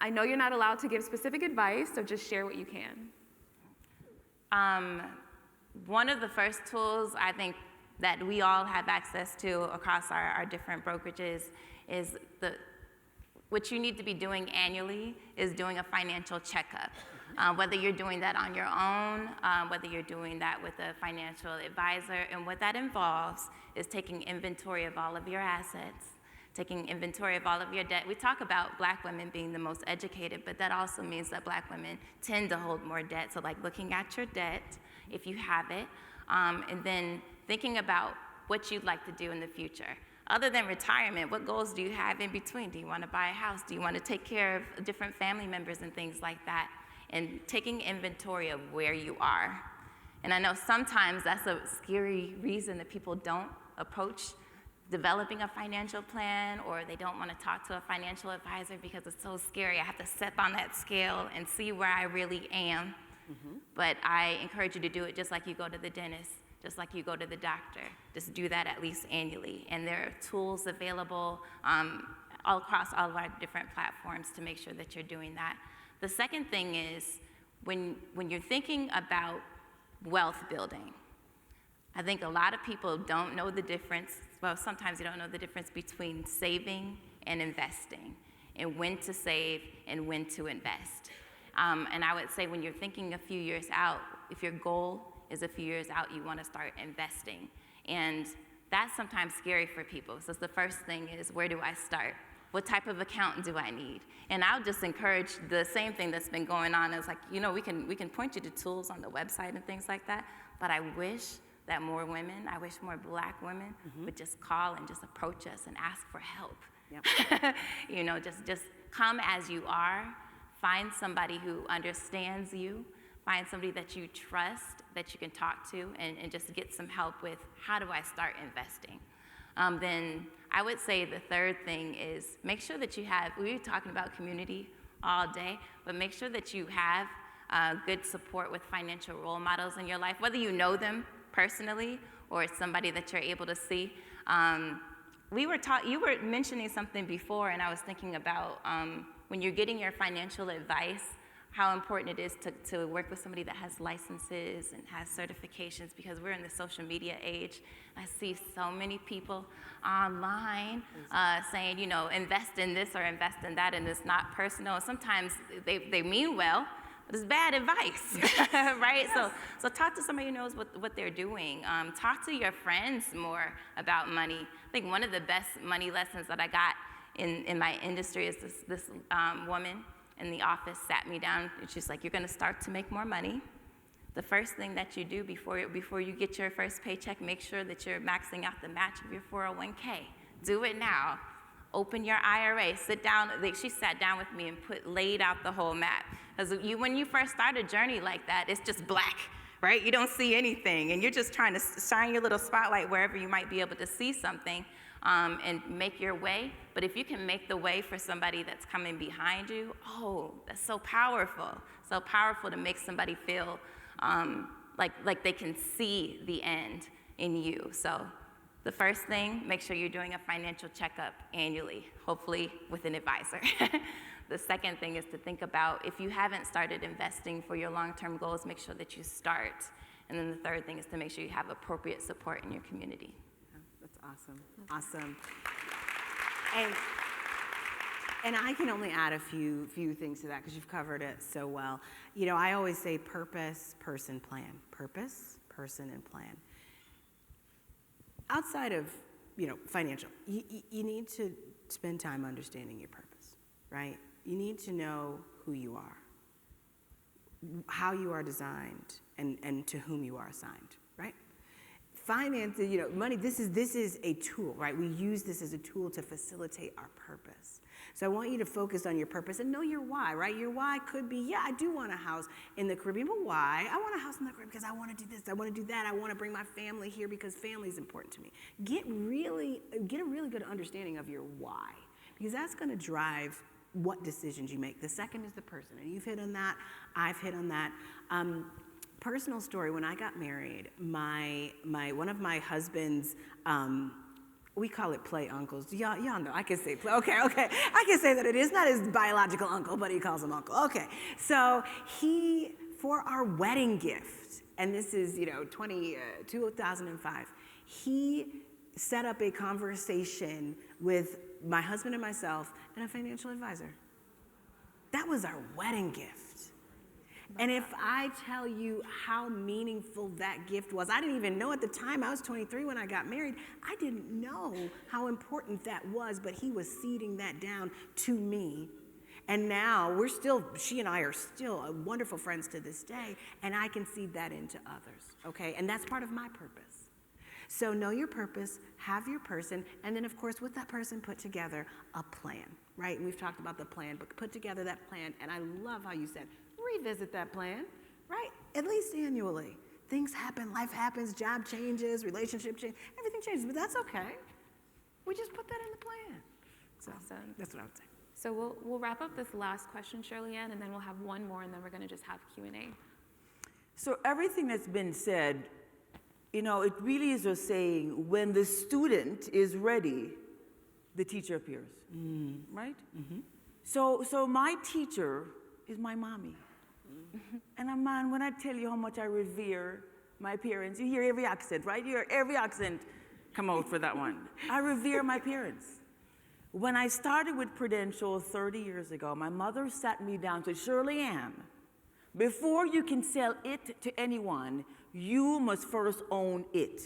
I know you're not allowed to give specific advice, so just share what you can. One of the first tools I think that we all have access to across our different brokerages is what you need to be doing annually is doing a financial checkup. Whether you're doing that on your own, whether you're doing that with a financial advisor, and what that involves is taking inventory of all of your assets, taking inventory of all of your debt. We talk about Black women being the most educated, but that also means that Black women tend to hold more debt. So like looking at your debt, if you have it, and then thinking about what you'd like to do in the future. Other than retirement, what goals do you have in between? Do you want to buy a house? Do you want to take care of different family members and things like that? And taking inventory of where you are. And I know sometimes that's a scary reason that people don't approach developing a financial plan, or they don't want to talk to a financial advisor because it's so scary. I have to step on that scale and see where I really am. But I encourage you to do it just like you go to the dentist, just like you go to the doctor. Just do that at least annually. And there are tools available all across all of our different platforms to make sure that you're doing that. The second thing is when you're thinking about wealth building, I think a lot of people don't know the difference. Well, sometimes you don't know the difference between saving and investing, and when to save and when to invest. And I would say when you're thinking a few years out, if your goal is a few years out, you want to start investing. And that's sometimes scary for people. So the first thing is, where do I start? What type of account do I need? And I'll just encourage the same thing that's been going on. Is like, we can point you to tools on the website and things like that, but I wish that more women, I wish more Black women would just call and just approach us and ask for help. Yep. Just come as you are, find somebody who understands you, find somebody that you trust, that you can talk to, and just get some help with, how do I start investing? Then I would say the third thing is make sure that you have, we were talking about community all day, but make sure that you have good support with financial role models in your life, whether you know them personally or it's somebody that you're able to see. You were mentioning something before, and I was thinking about when you're getting your financial advice, how important it is to work with somebody that has licenses and has certifications, because we're in the social media age. I see so many people online saying, you know, invest in this or invest in that, and it's not personal. Sometimes they mean well, but it's bad advice, right? Yes. So talk to somebody who knows what they're doing. Talk to your friends more about money. I think one of the best money lessons that I got in my industry is this woman in the office sat me down, and she's like, you're gonna start to make more money. The first thing that you do before you get your first paycheck, make sure that you're maxing out the match of your 401k. Do it now. Open your IRA, sit down. She sat down with me and laid out the whole map. Because when you first start a journey like that, it's just black, right? You don't see anything, and you're just trying to shine your little spotlight wherever you might be able to see something and make your way. But if you can make the way for somebody that's coming behind you, oh, that's so powerful. So powerful to make somebody feel like they can see the end in you. So the first thing, make sure you're doing a financial checkup annually, hopefully with an advisor. The second thing is to think about, if you haven't started investing for your long-term goals, make sure that you start. And then the third thing is to make sure you have appropriate support in your community. That's awesome. Awesome. And I can only add a few things to that because you've covered it so well. You know, I always say purpose, person, plan. Purpose, person, and plan. Outside of, you know, financial, you need to spend time understanding your purpose, right? You need to know who you are, how you are designed, and to whom you are assigned, right? Finance, you know, money, this is a tool, right? We use this as a tool to facilitate our purpose. So I want you to focus on your purpose and know your why, right? Your why could be, yeah, I do want a house in the Caribbean, but why? I want a house in the Caribbean because I want to do this, I want to do that, I want to bring my family here because family is important to me. Get a really good understanding of your why, because that's going to drive what decisions you make. The second is the person, and you've hit on that, I've hit on that. Personal story, when I got married, one of my husband's, we call it play uncles. Y'all know, I can say play, okay. I can say that it is not his biological uncle, but he calls him uncle. Okay, so he, for our wedding gift, and this is, you know, 2005, he set up a conversation with my husband and myself and a financial advisor. That was our wedding gift. And if I tell you how meaningful that gift was, I didn't even know at the time. I was 23 when I got married. I didn't know how important that was, but he was seeding that down to me. And now she and I are still wonderful friends to this day, and I can seed that into others, okay? And that's part of my purpose. So know your purpose, have your person, and then of course with that person put together a plan, right? And we've talked about the plan, but put together that plan, and I love how you said, revisit that plan, right? At least annually. Things happen, life happens, job changes, relationship changes, everything changes, but that's okay. We just put that in the plan. So awesome. That's what I would say. So we'll wrap up this last question, ShirleyAnn, and then we'll have one more, and then we're going to just have Q&A. So everything that's been said, you know, it really is a saying, when the student is ready, the teacher appears, right? Mm-hmm. So my teacher is my mommy. And man, when I tell you how much I revere my parents, you hear every accent, right? You hear every accent come out for that one. I revere my parents. When I started with Prudential 30 years ago, my mother sat me down and said, ShirleyAnn, before you can sell it to anyone, you must first own it.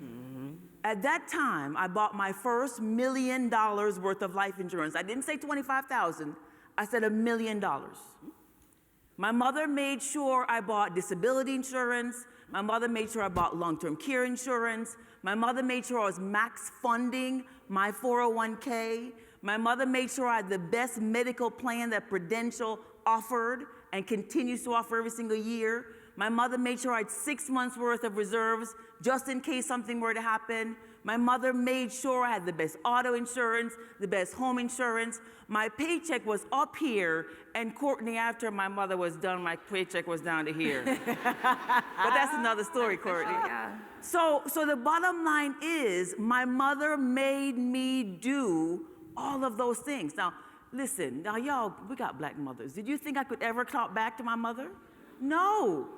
Mm-hmm. At that time, I bought my first $1 million worth of life insurance. I didn't say $25,000, I said $1 million. My mother made sure I bought disability insurance. My mother made sure I bought long-term care insurance. My mother made sure I was max funding my 401k. My mother made sure I had the best medical plan that Prudential offered and continues to offer every single year. My mother made sure I had 6 months worth of reserves just in case something were to happen. My mother made sure I had the best auto insurance, the best home insurance. My paycheck was up here, and Courtney, after my mother was done, my paycheck was down to here. But that's another story, Courtney. Yeah. So the bottom line is, my mother made me do all of those things. Now, listen, now y'all, we got black mothers. Did you think I could ever talk back to my mother? No.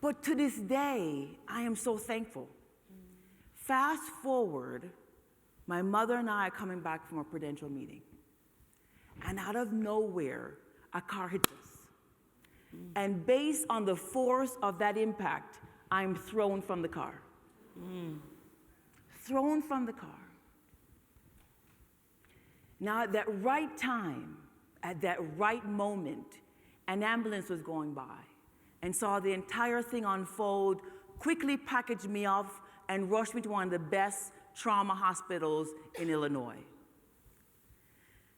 But to this day, I am so thankful. Fast forward, my mother and I are coming back from a Prudential meeting. And out of nowhere, a car hits us. And based on the force of that impact, I'm thrown from the car. Thrown from the car. Now, at that right time, at that right moment, an ambulance was going by and saw the entire thing unfold, quickly packaged me off, and rushed me to one of the best trauma hospitals in Illinois.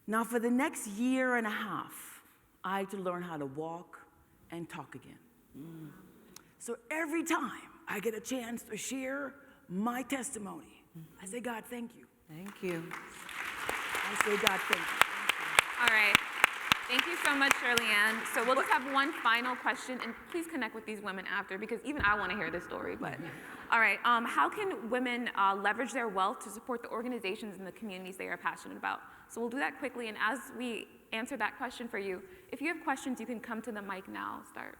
Now, for the next year and a half, I had to learn how to walk and talk again. So every time I get a chance to share my testimony, I say, God, thank you. Thank you. I say, God, thank you. All right. Thank you so much, ShirleyAnn. So we'll just have one final question, and please connect with these women after, because even I want to hear this story. But all right, how can women leverage their wealth to support the organizations and the communities they are passionate about? So we'll do that quickly, and as we answer that question for you, if you have questions, you can come to the mic now. Start.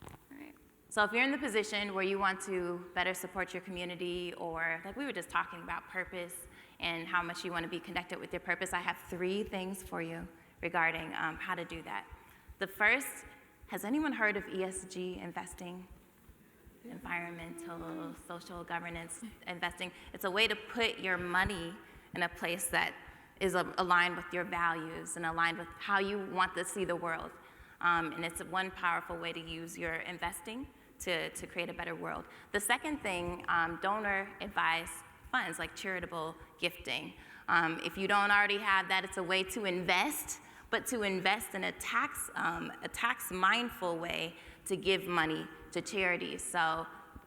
All right. So if you're in the position where you want to better support your community, or like we were just talking about purpose and how much you want to be connected with your purpose, I have 3 things for you regarding how to do that. The first, has anyone heard of ESG investing? Environmental, social governance investing. It's a way to put your money in a place that is aligned with your values and aligned with how you want to see the world. And it's one powerful way to use your investing to create a better world. The second thing, donor advised funds like charitable gifting. If you don't already have that, it's a way to invest, but to invest in a tax-mindful way to give money to charities. So,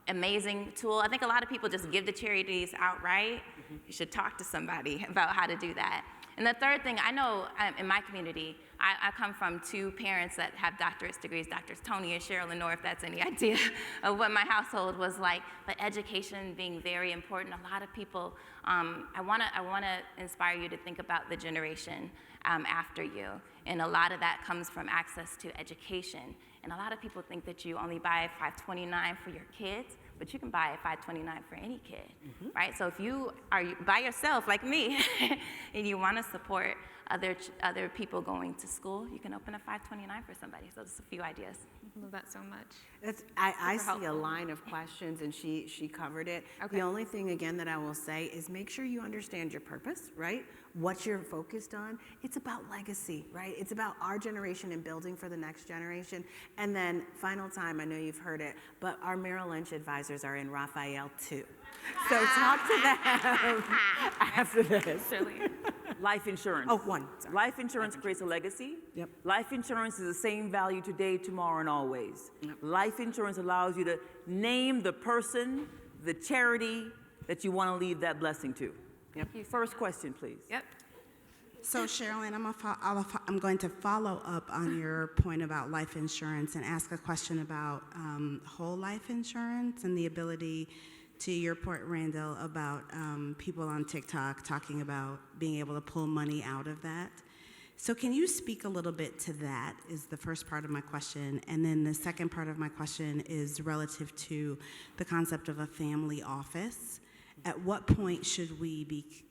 amazing tool. I think a lot of people just give the charities outright. You should talk to somebody about how to do that. And the third thing, I know in my community, I come from 2 parents that have doctorate degrees, Drs. Tony and Cheryl Lenoir, if that's any idea of what my household was like. But education being very important. A lot of people, I wanna inspire you to think about the generation after you. And a lot of that comes from access to education. And a lot of people think that you only buy $5.29 for your kids, but you can buy $5.29 for any kid, right? So if you are by yourself like me and you want to support other people going to school, you can open a $5.29 for somebody. So just a few ideas. I love that so much. I see helpful. a line of questions, and she covered it. Okay. The only thing, again, that I will say is make sure you understand your purpose, right? What you're focused on. It's about legacy, right? It's about our generation and building for the next generation. And then, final time, I know you've heard it, but our Merrill Lynch advisors are in Raphael too. So talk to them after this. ShirleyAnn. Life insurance. Oh, one. Sorry. Life insurance creates a legacy. Yep. Life insurance is the same value today, tomorrow, and always. Yep. Life insurance allows you to name the person, the charity that you want to leave that blessing to. Yep. First question, please. Yep. So ShirleyAnn, I'm going to follow up on your point about life insurance and ask a question about whole life insurance and the ability, to your point, Randelle, about people on TikTok talking about being able to pull money out of that. So can you speak a little bit to that, is the first part of my question. And then the second part of my question is relative to the concept of a family office. At what point should we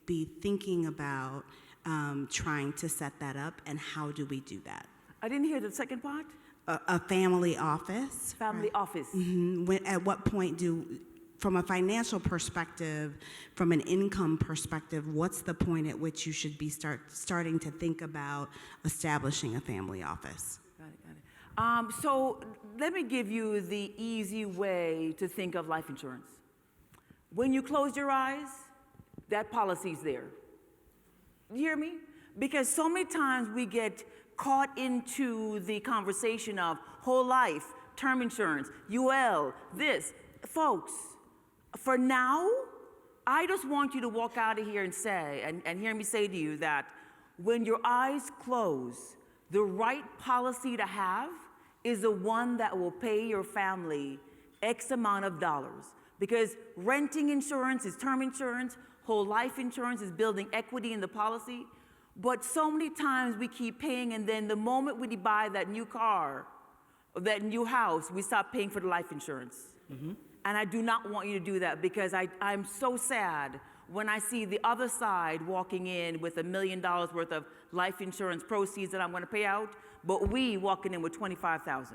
be thinking about trying to set that up, and how do we do that? I didn't hear the second part. A family office. Family right? office. Mm-hmm. At what point from a financial perspective, from an income perspective, what's the point at which you should be starting to think about establishing a family office? Got it. So let me give you the easy way to think of life insurance. When you close your eyes, that policy's there. You hear me? Because so many times we get caught into the conversation of whole life, term insurance, UL, this. Folks, for now, I just want you to walk out of here and say, and hear me say to you that when your eyes close, the right policy to have is the one that will pay your family X amount of dollars. Because renting insurance is term insurance, whole life insurance is building equity in the policy. But so many times we keep paying, and then the moment we buy that new car or that new house, we stop paying for the life insurance. And I do not want you to do that, because I'm so sad when I see the other side walking in with $1 million worth of life insurance proceeds that I'm going to pay out, but we walking in with $25,000.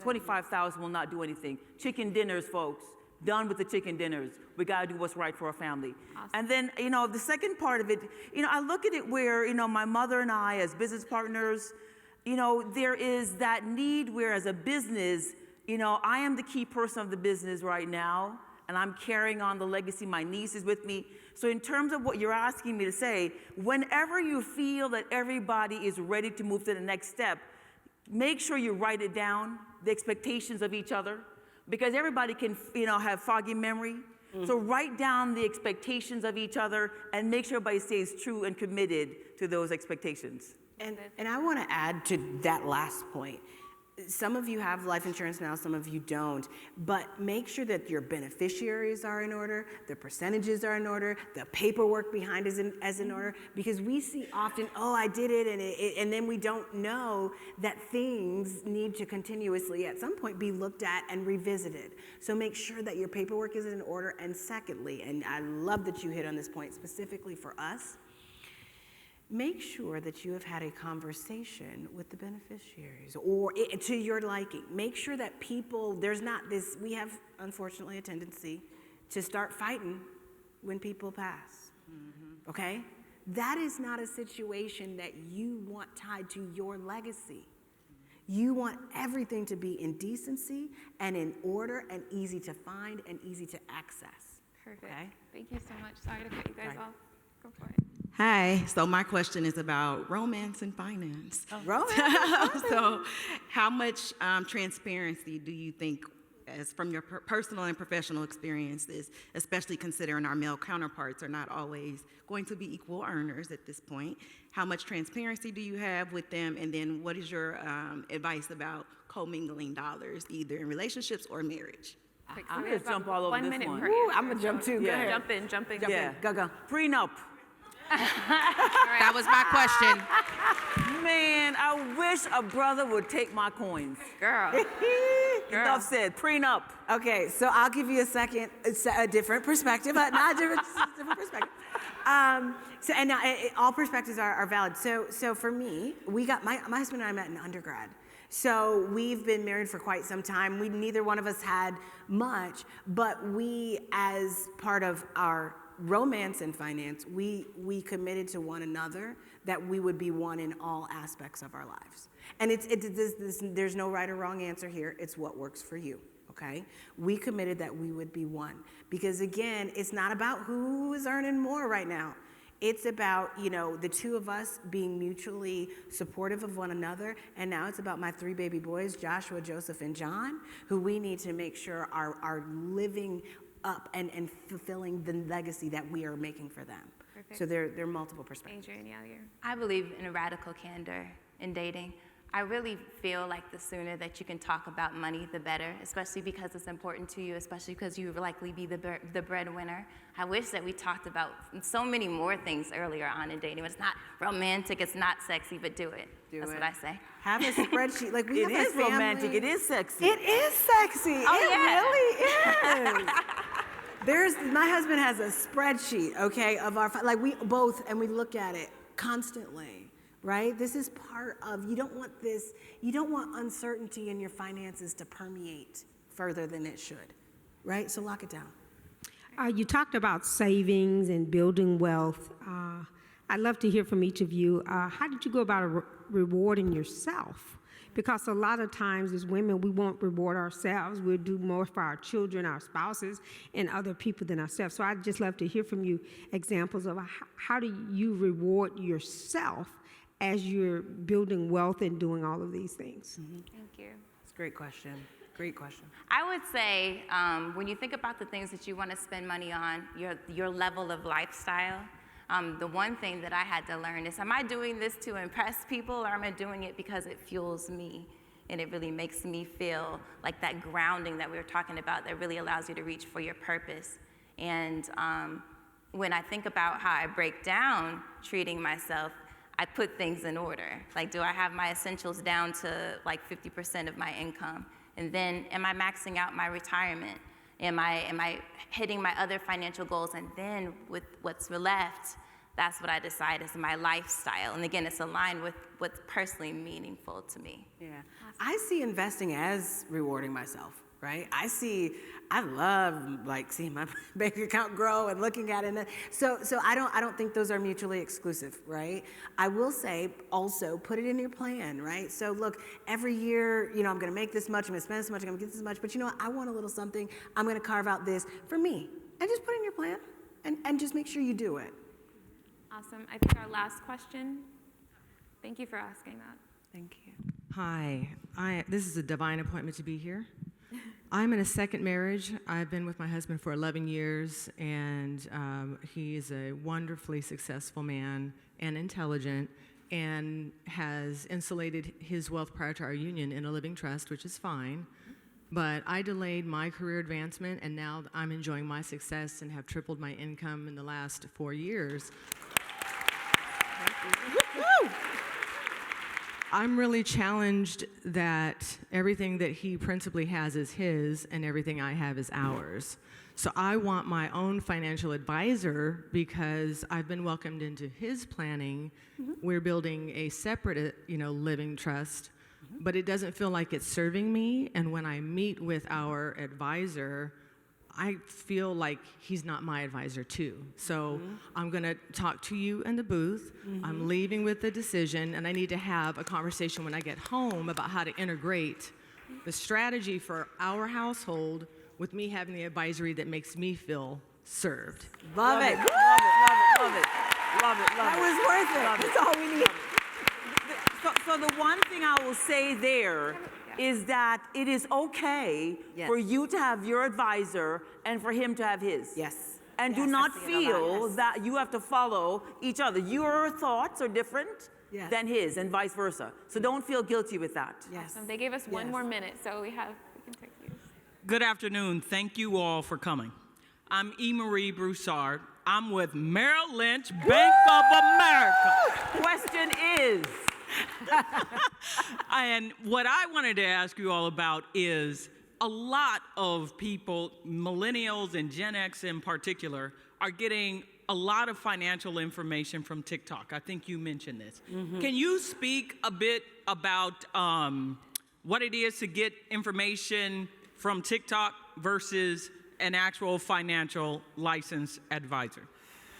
25,000 will not do anything. Chicken dinners, folks. Done with the chicken dinners. We got to do what's right for our family. Awesome. And then, the second part of it, I look at it where, my mother and I as business partners, there is that need where as a business, I am the key person of the business right now, and I'm carrying on the legacy. My niece is with me. So in terms of what you're asking me to say, whenever you feel that everybody is ready to move to the next step, make sure you write it down, the expectations of each other, because everybody can, have foggy memory. So write down the expectations of each other and make sure everybody stays true and committed to those expectations. And I want to add to that last point. Some of you have life insurance now, some of you don't, but make sure that your beneficiaries are in order, the percentages are in order, the paperwork behind is in order, because we see often, oh, I did it, and then we don't know that things need to continuously at some point be looked at and revisited. So make sure that your paperwork is in order. And secondly, and I love that you hit on this point specifically for us, make sure that you have had a conversation with the beneficiaries or to your liking. Make sure that there's not this, we have unfortunately a tendency to start fighting when people pass, okay? That is not a situation that you want tied to your legacy. You want everything to be in decency and in order and easy to find and easy to access. Perfect. Okay. Thank you so much. Sorry to cut you guys off. Go for it. Hi, so my question is about romance and finance. Romance? So how much transparency do you think, as from your personal and professional experiences, especially considering our male counterparts are not always going to be equal earners at this point, how much transparency do you have with them? And then what is your advice about commingling dollars, either in relationships or marriage? I'm going to jump all over 1 this minute one. per Ooh, answer. I'm gonna jump too. Go Yeah. ahead. Jump in. Yeah. Go. Prenup. That was my question. Man, I wish a brother would take my coins. Girl. Enough said. Prenup. Okay, so I'll give you a different perspective, not a different perspective. All perspectives are valid. So for me, we got my husband and I met in undergrad. So we've been married for quite some time. Neither one of us had much, but we, as part of our romance and finance, we committed to one another that we would be one in all aspects of our lives. And there's no right or wrong answer here. It's what works for you, okay? We committed that we would be one. Because again, it's not about who is earning more right now. It's about, the two of us being mutually supportive of one another. And now it's about my 3 baby boys, Joshua, Joseph, and John, who we need to make sure are living up and fulfilling the legacy that we are making for them. Perfect. So there are multiple perspectives. Adrienne, yeah. I believe in a radical candor in dating. I really feel like the sooner that you can talk about money, the better, especially because it's important to you, especially because you will likely be the breadwinner. I wish that we talked about so many more things earlier on in dating. It's not romantic, it's not sexy, but do it. That's what I say. Have a spreadsheet. Like we It have is a family. romantic. It is sexy. It is sexy. Oh, It really is. My husband has a spreadsheet, okay, of our, like we both, and we look at it constantly, right? This is part of, you don't want uncertainty in your finances to permeate further than it should, right? So lock it down. You talked about savings and building wealth. I'd love to hear from each of you. How did you go about rewarding yourself? Because a lot of times as women, we won't reward ourselves. We'll do more for our children, our spouses, and other people than ourselves. So I'd just love to hear from you examples of how do you reward yourself as you're building wealth and doing all of these things? Thank you. It's a great question. Great question. I would say when you think about the things that you want to spend money on, your level of lifestyle, the one thing that I had to learn is, am I doing this to impress people, or am I doing it because it fuels me and it really makes me feel like that grounding that we were talking about that really allows you to reach for your purpose? And when I think about how I break down treating myself, I put things in order. Like, do I have my essentials down to like 50% of my income? And then, am I maxing out my retirement? Am I hitting my other financial goals? And then, with what's left, that's what I decide is my lifestyle. And again, it's aligned with what's personally meaningful to me. Yeah. I see investing as rewarding myself, right? I love like seeing my bank account grow and looking at it. And so I don't think those are mutually exclusive, right? I will say also put it in your plan, right? So look, every year, I'm going to make this much, I'm going to spend this much, I'm going to get this much, but you know what? I want a little something. I'm going to carve out this for me, and just put it in your plan, and just make sure you do it. Awesome. I think our last question. Thank you for asking that. Thank you. Hi, this is a divine appointment to be here. I'm in a second marriage. I've been with my husband for 11 years, and he is a wonderfully successful man and intelligent, and has insulated his wealth prior to our union in a living trust, which is fine. But I delayed my career advancement, and now I'm enjoying my success and have tripled my income in the last 4 years. I'm really challenged that everything that he principally has is his and everything I have is ours. So I want my own financial advisor because I've been welcomed into his planning. We're building a separate, living trust, but it doesn't feel like it's serving me. And when I meet with our advisor, I feel like he's not my advisor too. So I'm gonna talk to you in the booth. I'm leaving with the decision, and I need to have a conversation when I get home about how to integrate the strategy for our household with me having the advisory that makes me feel served. Love it. That was worth it. That's all we need. So the one thing I will say there is that it is okay for you to have your advisor and for him to have his. Yes. And do not feel that you have to follow each other. Your thoughts are different than his and vice versa. So don't feel guilty with that. Yes. They gave us one more minute, so we can take these. Good afternoon. Thank you all for coming. I'm E. Marie Broussard. I'm with Merrill Lynch, Bank of America. Question is. And what I wanted to ask you all about is a lot of people, millennials and Gen X in particular, are getting a lot of financial information from TikTok. I think you mentioned this. Can you speak a bit about what it is to get information from TikTok versus an actual financial licensed advisor?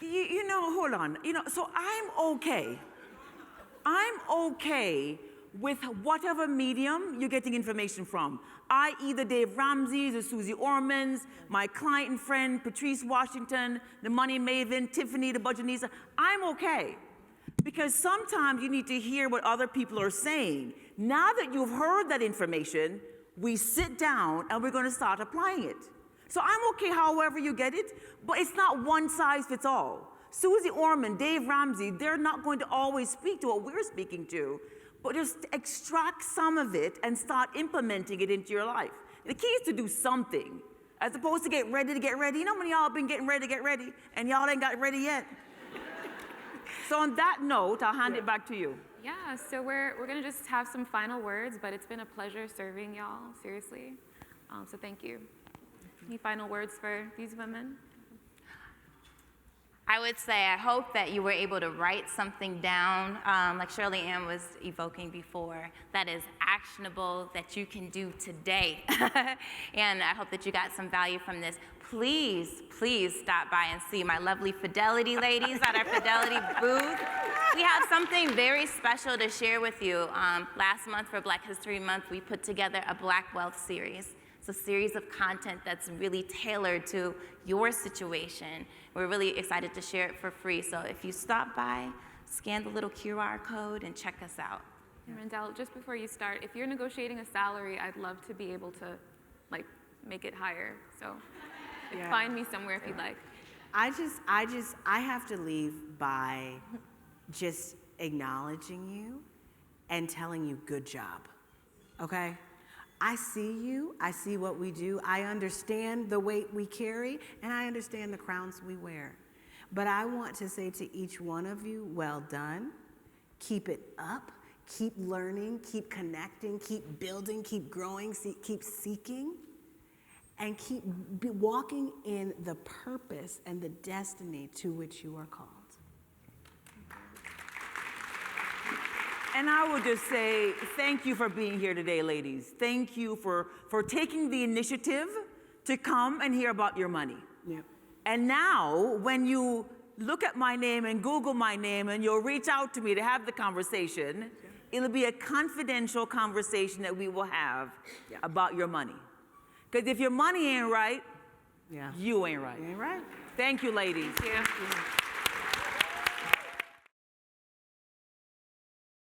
Hold on. So I'm okay with whatever medium you're getting information from, i.e. the Dave Ramsey's, the Susie Ormans, my client and friend, Patrice Washington, the Money Maven, Tiffany, the Budgetnisa. I'm okay. Because sometimes you need to hear what other people are saying. Now that you've heard that information, we sit down and we're going to start applying it. So I'm okay however you get it, but it's not one size fits all. Susie Orman, Dave Ramsey, they're not going to always speak to what we're speaking to, but just extract some of it and start implementing it into your life. The key is to do something, as opposed to get ready to get ready. You know how many of y'all been getting ready to get ready, and y'all ain't got ready yet? So on that note, I'll hand it back to you. Yeah, so we're gonna just have some final words, but it's been a pleasure serving y'all, seriously. So thank you. Any final words for these women? I would say I hope that you were able to write something down, like ShirleyAnn was evoking before, that is actionable, that you can do today. And I hope that you got some value from this. Please, please stop by and see my lovely Fidelity ladies at our Fidelity booth. We have something very special to share with you. Last month for Black History Month, we put together a Black Wealth series. It's a series of content that's really tailored to your situation. We're really excited to share it for free. So if you stop by, scan the little QR code and check us out. And Randelle, just before you start, if you're negotiating a salary, I'd love to be able to make it higher. So find me somewhere if you'd like. I have to leave by just acknowledging you and telling you good job, okay? I see you, I see what we do, I understand the weight we carry, and I understand the crowns we wear. But I want to say to each one of you, well done. Keep it up, keep learning, keep connecting, keep building, keep growing, keep seeking, and keep walking in the purpose and the destiny to which you are called. And I would just say thank you for being here today, ladies. Thank you for taking the initiative to come and hear about your money. Yep. And now, when you look at my name and Google my name and you'll reach out to me to have the conversation, it'll be a confidential conversation that we will have about your money. Because if your money ain't right, you ain't right. You ain't right. Thank you, ladies. Thank you.